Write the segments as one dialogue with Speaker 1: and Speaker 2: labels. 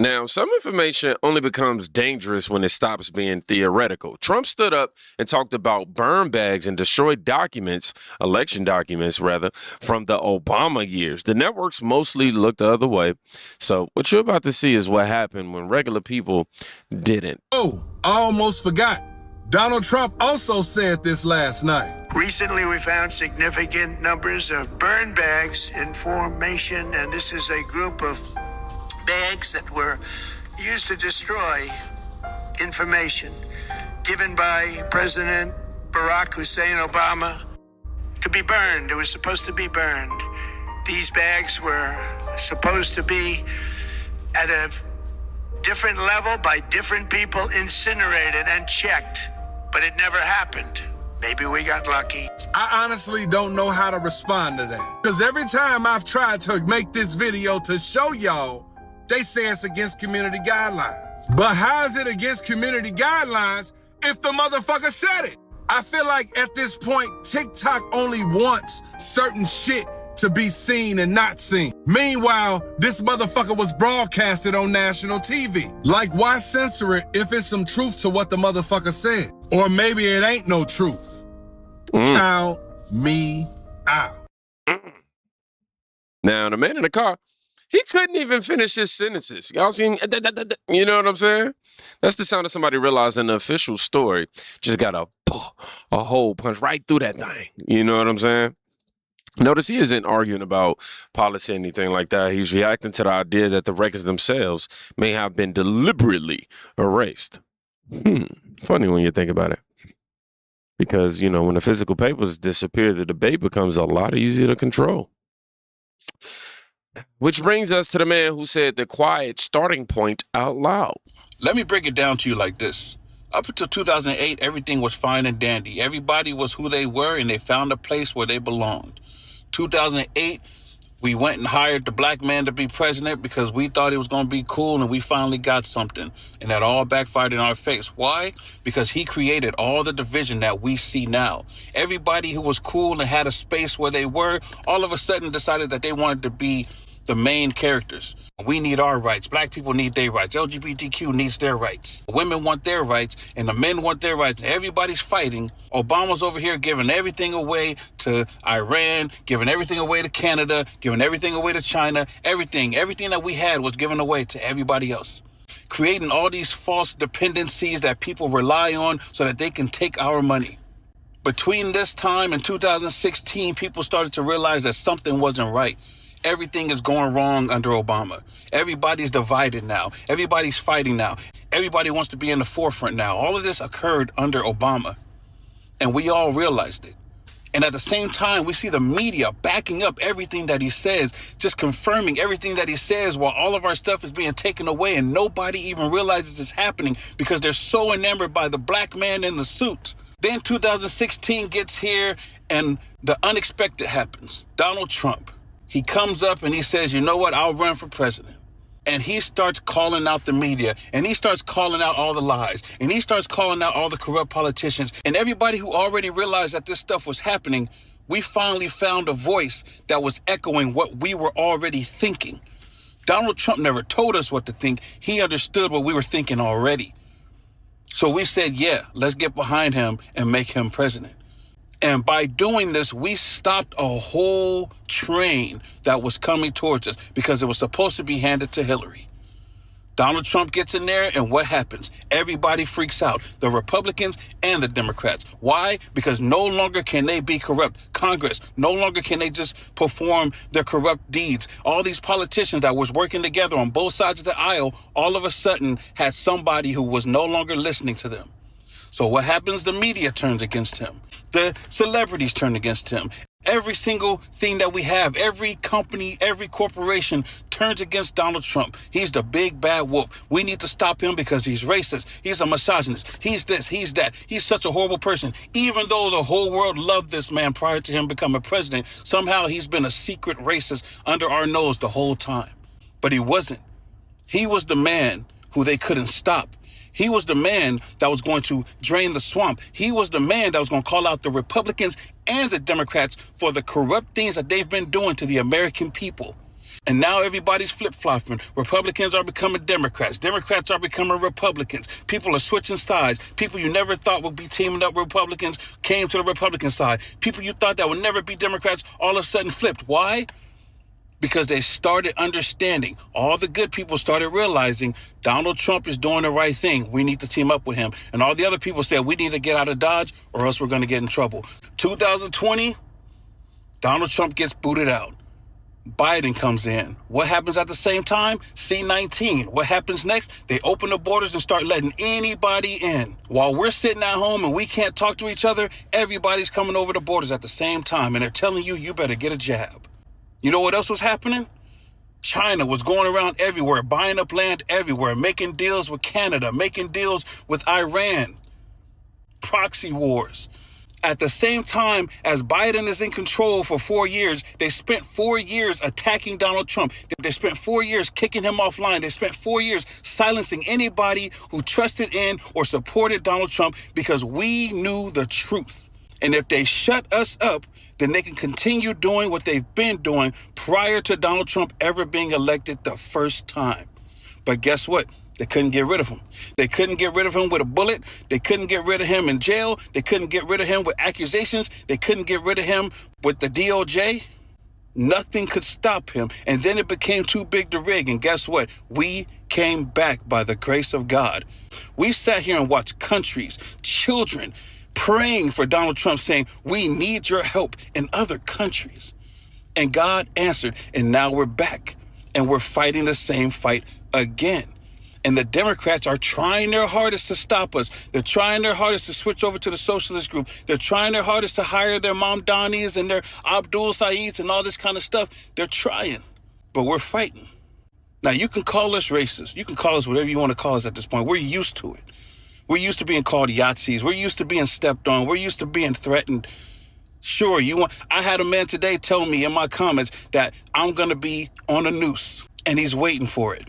Speaker 1: Now, some information only becomes dangerous when it stops being theoretical. Trump stood up and talked about burn bags and destroyed documents, election documents rather, from the Obama years. The networks mostly looked the other way. So what you're about to see is what happened when regular people didn't.
Speaker 2: Oh, I almost forgot. Donald Trump also said this last night.
Speaker 3: Recently, we found significant numbers of burn bags in formation, and this is a group of bags that were used to destroy information given by President Barack Hussein Obama to be burned. It was supposed to be burned. These bags were supposed to be at a different level by different people, incinerated and checked, but it never happened. Maybe we got lucky.
Speaker 2: I honestly don't know how to respond to that, because every time I've tried to make this video to show y'all, they say it's against community guidelines. But how is it against community guidelines if the motherfucker said it? I feel like at this point, TikTok only wants certain shit to be seen and not seen. Meanwhile, this motherfucker was broadcasted on national TV. Like, why censor it if it's some truth to what the motherfucker said? Or maybe it ain't no truth. Count me out.
Speaker 1: Now, the man in the car, he couldn't even finish his sentences. Y'all seen? You know what I'm saying? That's the sound of somebody realizing the official story just got a hole punch right through that thing. You know what I'm saying? Notice he isn't arguing about policy or anything like that. He's reacting to the idea that the records themselves may have been deliberately erased. Funny when you think about it. Because, you know, when the physical papers disappear, the debate becomes a lot easier to control. Which brings us to the man who said the quiet starting point out loud.
Speaker 4: Let me break it down to you like this. Up until 2008, everything was fine and dandy. Everybody was who they were, and they found a place where they belonged. 2008, we went and hired the black man to be president because we thought it was going to be cool, and we finally got something. And that all backfired in our face. Why? Because he created all the division that we see now. Everybody who was cool and had a space where they were, all of a sudden decided that they wanted to be the main characters. We need our rights. Black people need their rights. LGBTQ needs their rights. Women want their rights, and the men want their rights. Everybody's fighting. Obama's over here giving everything away to Iran, giving everything away to Canada, giving everything away to China. Everything that we had was given away to everybody else. Creating all these false dependencies that people rely on so that they can take our money. Between this time and 2016, people started to realize that something wasn't right. Everything is going wrong under Obama. Everybody's divided now. Everybody's fighting now. Everybody wants to be in the forefront now. All of this occurred under Obama, and we all realized it. And at the same time, we see the media backing up everything that he says, just confirming everything that he says while all of our stuff is being taken away, and nobody even realizes it's happening because they're so enamored by the black man in the suit. Then 2016 gets here, and the unexpected happens. Donald Trump. He comes up and he says, you know what, I'll run for president. And he starts calling out the media, and he starts calling out all the lies, and he starts calling out all the corrupt politicians. And everybody who already realized that this stuff was happening, we finally found a voice that was echoing what we were already thinking. Donald Trump never told us what to think. He understood what we were thinking already. So we said, yeah, let's get behind him and make him president. And by doing this, we stopped a whole train that was coming towards us because it was supposed to be handed to Hillary. Donald Trump gets in there, and what happens? Everybody freaks out, the Republicans and the Democrats. Why? Because no longer can they be corrupt. Congress, no longer can they just perform their corrupt deeds. All these politicians that was working together on both sides of the aisle, all of a sudden had somebody who was no longer listening to them. So what happens? The media turns against him. The celebrities turn against him. Every single thing that we have, every company, every corporation turns against Donald Trump. He's the big bad wolf. We need to stop him because he's racist. He's a misogynist. He's this, he's that. He's such a horrible person. Even though the whole world loved this man prior to him becoming president, somehow he's been a secret racist under our nose the whole time. But he wasn't. He was the man who they couldn't stop. He was the man that was going to drain the swamp. He was the man that was going to call out the Republicans and the Democrats for the corrupt things that they've been doing to the American people. And now everybody's flip-flopping. Republicans are becoming Democrats. Democrats are becoming Republicans. People are switching sides. People you never thought would be teaming up with Republicans came to the Republican side. People you thought that would never be Democrats all of a sudden flipped. Why? Because they started understanding. All the good people started realizing Donald Trump is doing the right thing. We need to team up with him. And all the other people said, we need to get out of Dodge or else we're going to get in trouble. 2020, Donald Trump gets booted out. Biden comes in. What happens at the same time? C-19. What happens next? They open the borders and start letting anybody in. While we're sitting at home and we can't talk to each other, everybody's coming over the borders at the same time, and they're telling you, you better get a jab. You know what else was happening? China was going around everywhere, buying up land everywhere, making deals with Canada, making deals with Iran, proxy wars. At the same time as Biden is in control for 4 years, they spent 4 years attacking Donald Trump. They spent 4 years kicking him offline. They spent 4 years silencing anybody who trusted in or supported Donald Trump because we knew the truth. And if they shut us up, then they can continue doing what they've been doing prior to Donald Trump ever being elected the first time. But guess what? They couldn't get rid of him. They couldn't get rid of him with a bullet. They couldn't get rid of him in jail. They couldn't get rid of him with accusations. They couldn't get rid of him with the DOJ. Nothing could stop him. And then it became too big to rig. And guess what? We came back by the grace of God. We sat here and watched countries, children, praying for Donald Trump, saying, we need your help in other countries. And God answered. And now we're back. And we're fighting the same fight again. And the Democrats are trying their hardest to stop us. They're trying their hardest to switch over to the socialist group. They're trying their hardest to hire their Mamdanis and their Abdul Saids and all this kind of stuff. They're trying, but we're fighting. Now, you can call us racist. You can call us whatever you want to call us at this point. We're used to it. We're used to being called Yahtzees. We're used to being stepped on. We're used to being threatened. Sure, I had a man today tell me in my comments that I'm going to be on a noose, and he's waiting for it.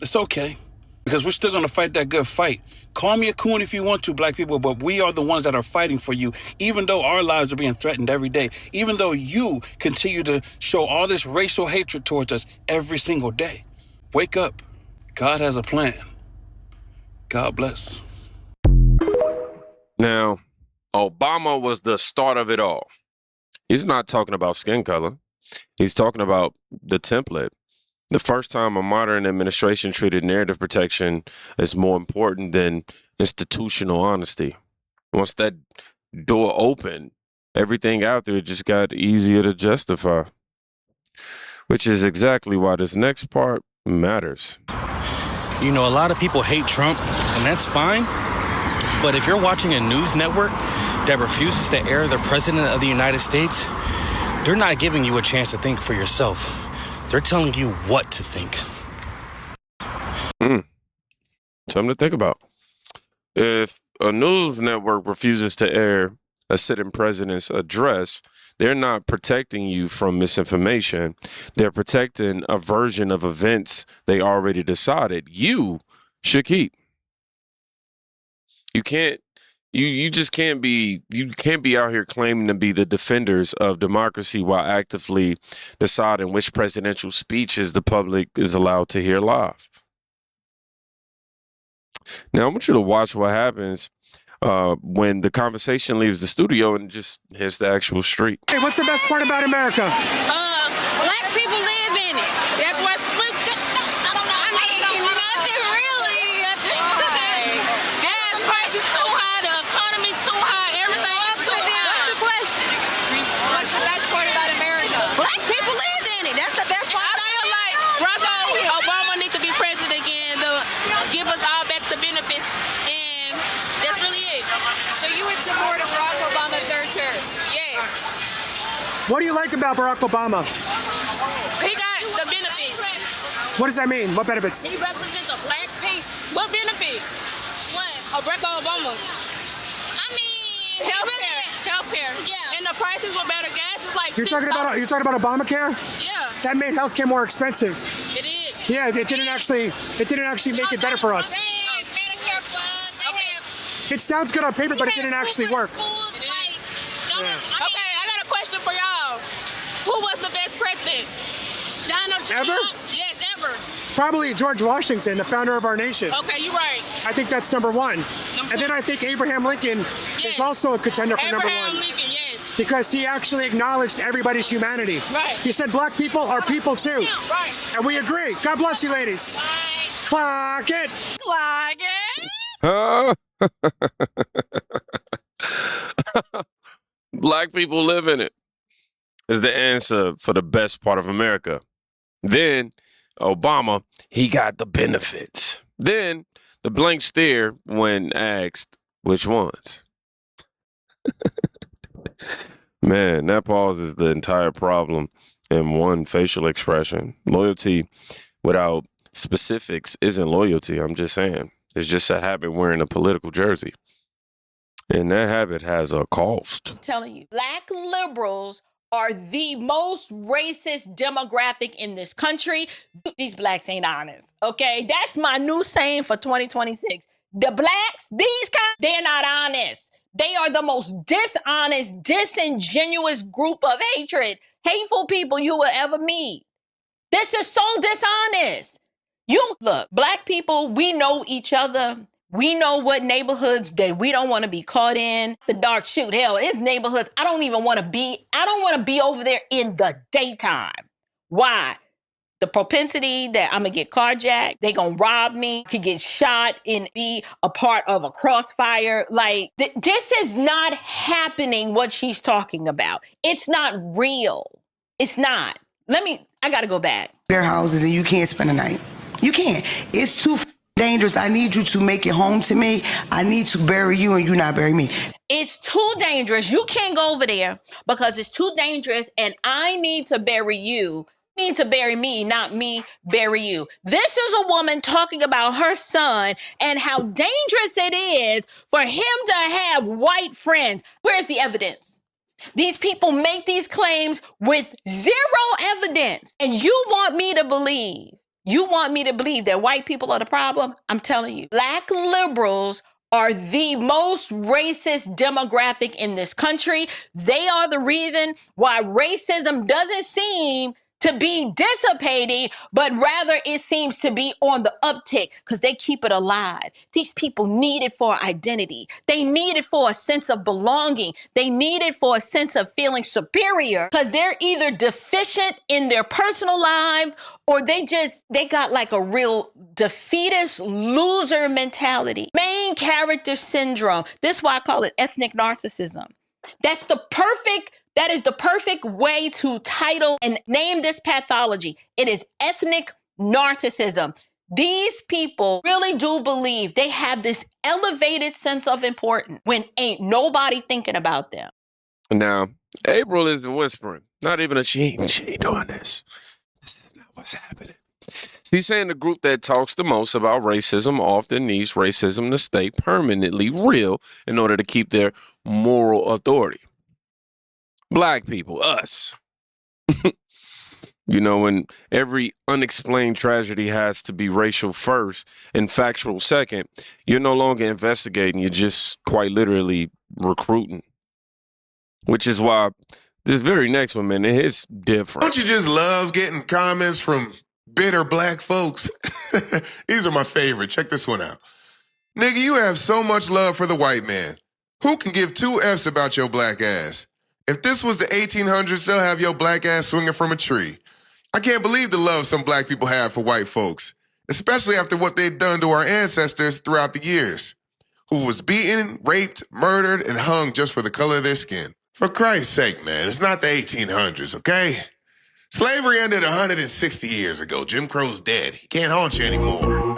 Speaker 4: It's okay. Because we're still going to fight that good fight. Call me a coon if you want to, black people, but we are the ones that are fighting for you, even though our lives are being threatened every day, even though you continue to show all this racial hatred towards us every single day. Wake up. God has a plan. God bless.
Speaker 1: Now, Obama was the start of it all. He's not talking about skin color. He's talking about the template. The first time a modern administration treated narrative protection as more important than institutional honesty. Once that door opened, everything out there just got easier to justify, which is exactly why this next part matters.
Speaker 5: You know, a lot of people hate Trump, and that's fine. But if you're watching a news network that refuses to air the president of the United States, they're not giving you a chance to think for yourself. They're telling you what to think.
Speaker 1: Something to think about. If a news network refuses to air a sitting president's address, they're not protecting you from misinformation. They're protecting a version of events they already decided you should keep. You can't be out here claiming to be the defenders of democracy while actively deciding which presidential speeches the public is allowed to hear live. Now, I want you to watch what happens when the conversation leaves the studio and just hits the actual street.
Speaker 6: Hey, what's the best part about America?
Speaker 7: Black people live in it. That's what's I don't know. I mean, nothing really. Gas prices too high, the economy too high, everything else too high. What's the question? What's the best part about America? Black people live in it. That's the best part. I feel like Obama needs to be president again to give us all back the benefits, and that's really it. So you would support a Barack Obama third term? Yes.
Speaker 6: What do you like about Barack Obama?
Speaker 7: He got the benefits.
Speaker 6: What does that mean? What benefits?
Speaker 7: He represents a black people. What benefits? What? Barack Obama. I mean, healthcare. Yeah. And the prices were better. Gas is like
Speaker 6: You're talking about Obamacare?
Speaker 7: Yeah.
Speaker 6: That made healthcare more expensive.
Speaker 7: It is.
Speaker 6: Yeah, it didn't actually make it better for us.
Speaker 7: Medicare funds. Okay.
Speaker 6: It sounds good on paper, but it didn't actually work.
Speaker 7: Okay, I got a question for y'all. Who was the best president? Donald Trump?
Speaker 6: Ever?
Speaker 7: Yes, ever.
Speaker 6: Probably George Washington, the founder of our nation.
Speaker 7: Okay, you're right.
Speaker 6: I think that's number one. And then I think Abraham Lincoln is also a contender for number
Speaker 7: Abraham
Speaker 6: one.
Speaker 7: Lincoln, yes.
Speaker 6: Because he actually acknowledged everybody's humanity.
Speaker 7: Right.
Speaker 6: He said black people are people too.
Speaker 7: Yeah, right.
Speaker 6: And we agree. God bless you, ladies. Clock it.
Speaker 7: Clock it.
Speaker 1: Huh? Black people live in it is the answer for the best part of America. Then Obama, he got the benefits. Then the blank stare when asked which ones. Man, that pauses the entire problem in one facial expression. Loyalty without specifics isn't loyalty. I'm just saying. It's just a habit wearing a political jersey. And that habit has a cost.
Speaker 8: I'm telling you, black liberals are the most racist demographic in this country. These blacks ain't honest, okay? That's my new saying for 2026. The blacks, they're not honest. They are the most dishonest, disingenuous group of hateful people you will ever meet. This is so dishonest. Look, black people, we know each other. We know what neighborhoods that we don't want to be caught in. The dark shoot, hell, it's neighborhoods I don't want to be over there in the daytime. Why? The propensity that I'm going to get carjacked, they going to rob me, could get shot and be a part of a crossfire. Like, this is not happening, what she's talking about. It's not real. It's not. I got to go back.
Speaker 9: Their houses and you can't spend the night. You can't. It's too dangerous. I need you to make it home to me. I need to bury you and you not bury me.
Speaker 8: It's too dangerous. You can't go over there because it's too dangerous and I need to bury you. You need to bury me, not me bury you. This is a woman talking about her son and how dangerous it is for him to have white friends. Where's the evidence? These people make these claims with zero evidence. And you want me to believe that white people are the problem? I'm telling you, black liberals are the most racist demographic in this country. They are the reason why racism doesn't seem to be dissipating, but rather it seems to be on the uptick because they keep it alive. These people need it for identity. They need it for a sense of belonging. They need it for a sense of feeling superior because they're either deficient in their personal lives or they got like a real defeatist loser mentality. Main character syndrome. This is why I call it ethnic narcissism. That is the perfect way to title and name this pathology. It is ethnic narcissism. These people really do believe they have this elevated sense of importance when ain't nobody thinking about them.
Speaker 1: Now, April isn't whispering. Not even a she ain't doing this. This is not what's happening. She's saying the group that talks the most about racism often needs racism to stay permanently real in order to keep their moral authority. Black people, us. You know, when every unexplained tragedy has to be racial first and factual second, you're no longer investigating, you're just quite literally recruiting. Which is why this very next one, man, it's different.
Speaker 10: Don't you just love getting comments from bitter black folks? These are my favorite. Check this one out. Nigga, you have so much love for the white man. Who can give two F's about your black ass? If this was the 1800s, they'll have your black ass swinging from a tree. I can't believe the love some black people have for white folks, especially after what they've done to our ancestors throughout the years, who was beaten, raped, murdered, and hung just for the color of their skin. For Christ's sake, man, it's not the 1800s, okay? Slavery ended 160 years ago. Jim Crow's dead. He can't haunt you anymore.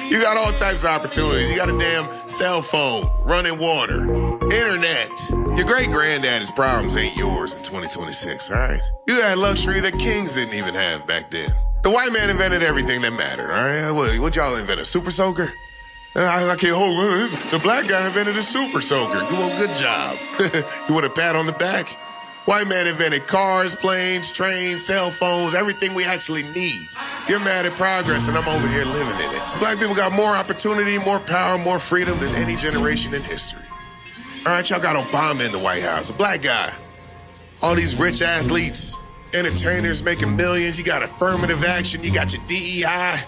Speaker 10: You got all types of opportunities. You got a damn cell phone, running water, internet. Your great-granddaddy's problems ain't yours in 2026, all right? You had luxury that kings didn't even have back then. The white man invented everything that mattered, all right? What y'all invent, a super soaker? I can't hold this. The black guy invented a super soaker. Well, good job. You want a pat on the back? White man invented cars, planes, trains, cell phones, everything we actually need. You're mad at progress, and I'm over here living in it. Black people got more opportunity, more power, more freedom than any generation in history. All right, y'all got Obama in the White House, a black guy. All these rich athletes, entertainers making millions. You got affirmative action. You got your DEI.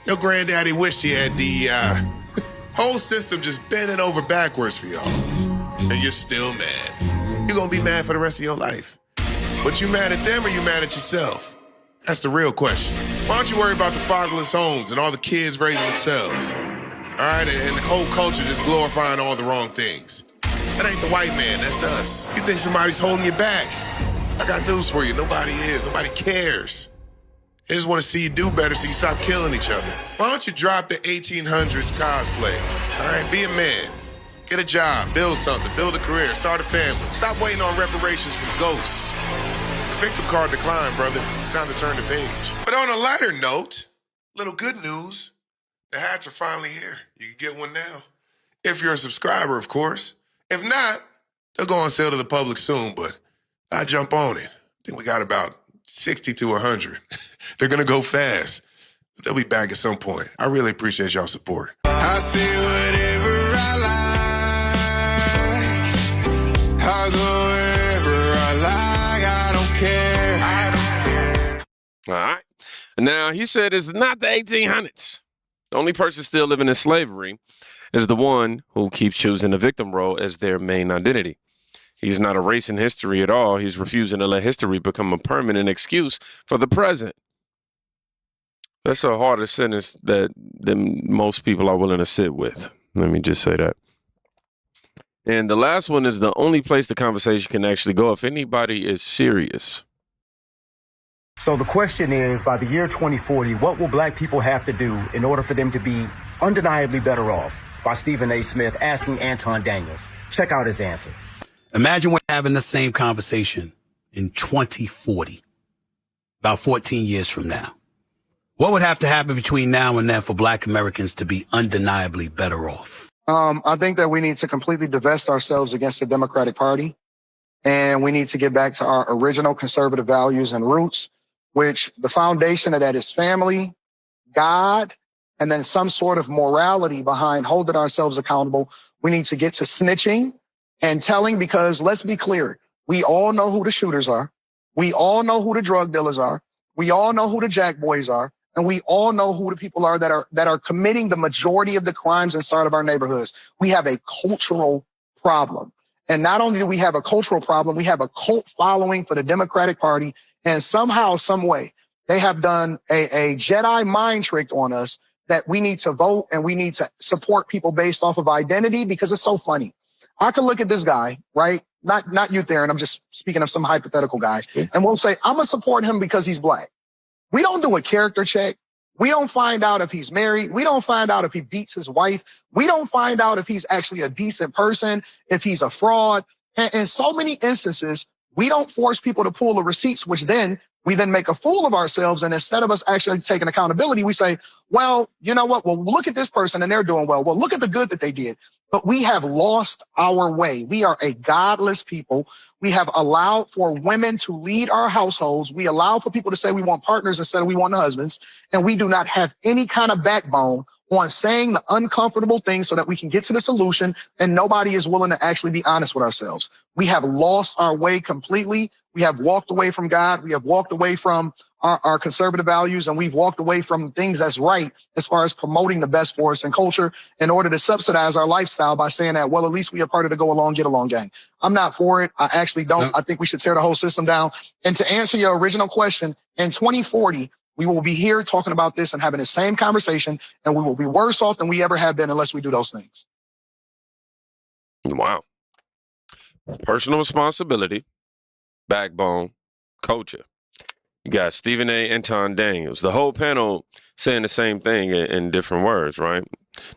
Speaker 10: Your granddaddy wished he had DEI. Whole system just bending over backwards for y'all. And you're still mad. You're gonna be mad for the rest of your life. But you mad at them or you mad at yourself? That's the real question. Why don't you worry about the fatherless homes and all the kids raising themselves? All right, and the whole culture just glorifying all the wrong things. That ain't the white man, that's us. You think somebody's holding you back? I got news for you, nobody is, nobody cares. They just want to see you do better so you stop killing each other. Why don't you drop the 1800s cosplay? All right, be a man. Get a job, build something, build a career, start a family. Stop waiting on reparations from ghosts. The victim card declined, brother. It's time to turn the page. But on a lighter note, little good news. The hats are finally here. You can get one now. If you're a subscriber, of course. If not, they'll go on sale to the public soon, but I jump on it. I think we got about 60 to 100. They're going to go fast. But they'll be back at some point. I really appreciate y'all support.
Speaker 2: I say whatever I like. I'll go wherever I like. I don't care.
Speaker 1: All right. Now, he said it's not the 1800s. The only person still living in slavery is the one who keeps choosing the victim role as their main identity. He's not erasing history at all. He's refusing to let history become a permanent excuse for the present. That's a harder sentence than most people are willing to sit with. Let me just say that. And the last one is the only place the conversation can actually go if anybody is serious.
Speaker 11: So the question is, by the year 2040, what will black people have to do in order for them to be undeniably better off? By Stephen A. Smith asking Anton Daniels. Check out his answer.
Speaker 12: Imagine we're having the same conversation in 2040, about 14 years from now. What would have to happen between now and then for black Americans to be undeniably better off?
Speaker 13: I think that we need to completely divest ourselves against the Democratic Party. And we need to get back to our original conservative values and roots, which the foundation of that is family, God, and then some sort of morality behind holding ourselves accountable. We need to get to snitching and telling, because let's be clear, we all know who the shooters are. We all know who the drug dealers are. We all know who the jack boys are. And we all know who the people are that are committing the majority of the crimes inside of our neighborhoods. We have a cultural problem. And not only do we have a cultural problem, we have a cult following for the Democratic Party. And somehow, some way, they have done a Jedi mind trick on us that we need to vote and we need to support people based off of identity, because it's so funny. I can look at this guy, right? Not you, Theron. I'm just speaking of some hypothetical guy. And we'll say, I'm going to support him because he's black. We don't do a character check. We don't find out if he's married. We don't find out if he beats his wife. We don't find out if he's actually a decent person, if he's a fraud. And in so many instances, we don't force people to pull the receipts, which then we then make a fool of ourselves. And instead of us actually taking accountability, we say, well, you know what? Well, look at this person and they're doing well. Well, look at the good that they did. But we have lost our way. We are a godless people. We have allowed for women to lead our households. We allow for people to say we want partners instead of we want husbands. And we do not have any kind of backbone on saying the uncomfortable things so that we can get to the solution. And nobody is willing to actually be honest with ourselves. We have lost our way completely. We have walked away from God. We have walked away from our conservative values, and we've walked away from things that's right as far as promoting the best for us in culture in order to subsidize our lifestyle by saying that, well, at least we are part of the go along, get along gang. I'm not for it. I actually don't. I think we should tear the whole system down. And to answer your original question, in 2040, we will be here talking about this and having the same conversation, and we will be worse off than we ever have been unless we do those things.
Speaker 1: Wow. Personal responsibility, backbone, culture. You got Stephen A. Anton Daniels. The whole panel saying the same thing in different words, right?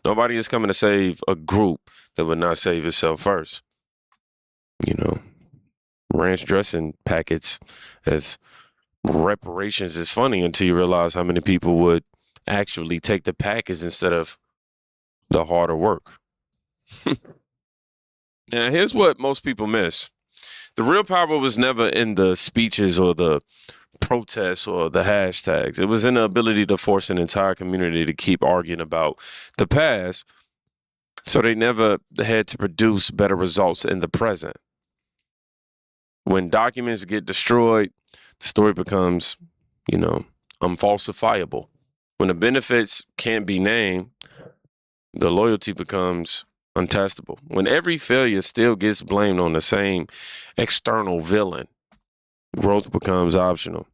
Speaker 1: Nobody is coming to save a group that would not save itself first. You know, ranch dressing packets as reparations is funny until you realize how many people would actually take the package instead of the harder work. Now, here's what most people miss. The real power was never in the speeches or the protests or the hashtags. It was in the ability to force an entire community to keep arguing about the past, so they never had to produce better results in the present. When documents get destroyed, the story becomes, unfalsifiable. When the benefits can't be named, the loyalty becomes untestable. When every failure still gets blamed on the same external villain, growth becomes optional.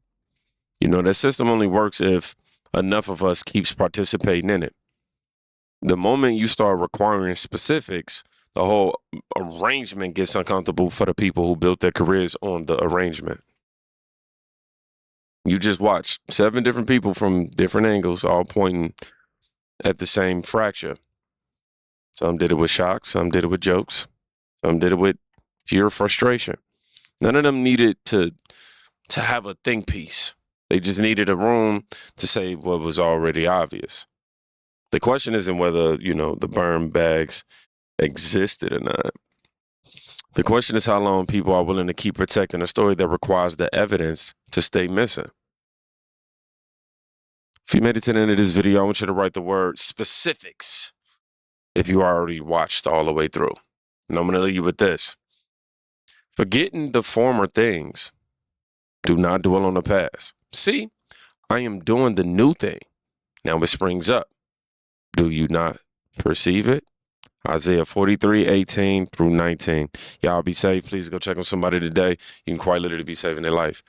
Speaker 1: That system only works if enough of us keeps participating in it. The moment you start requiring specifics, the whole arrangement gets uncomfortable for the people who built their careers on the arrangement. You just watch 7 different people from different angles all pointing at the same fracture. Some did it with shock, some did it with jokes, some did it with pure frustration. None of them needed to have a think piece. They just needed a room to say what was already obvious. The question isn't whether, the burn bags existed or not. The question is how long people are willing to keep protecting a story that requires the evidence to stay missing. If you made it to the end of this video, I want you to write the word specifics if you already watched all the way through. And I'm going to leave you with this. Forgetting the former things. Do not dwell on the past. See, I am doing the new thing. Now it springs up. Do you not perceive it? Isaiah 43:18-19. Y'all be safe. Please go check on somebody today. You can quite literally be saving their life.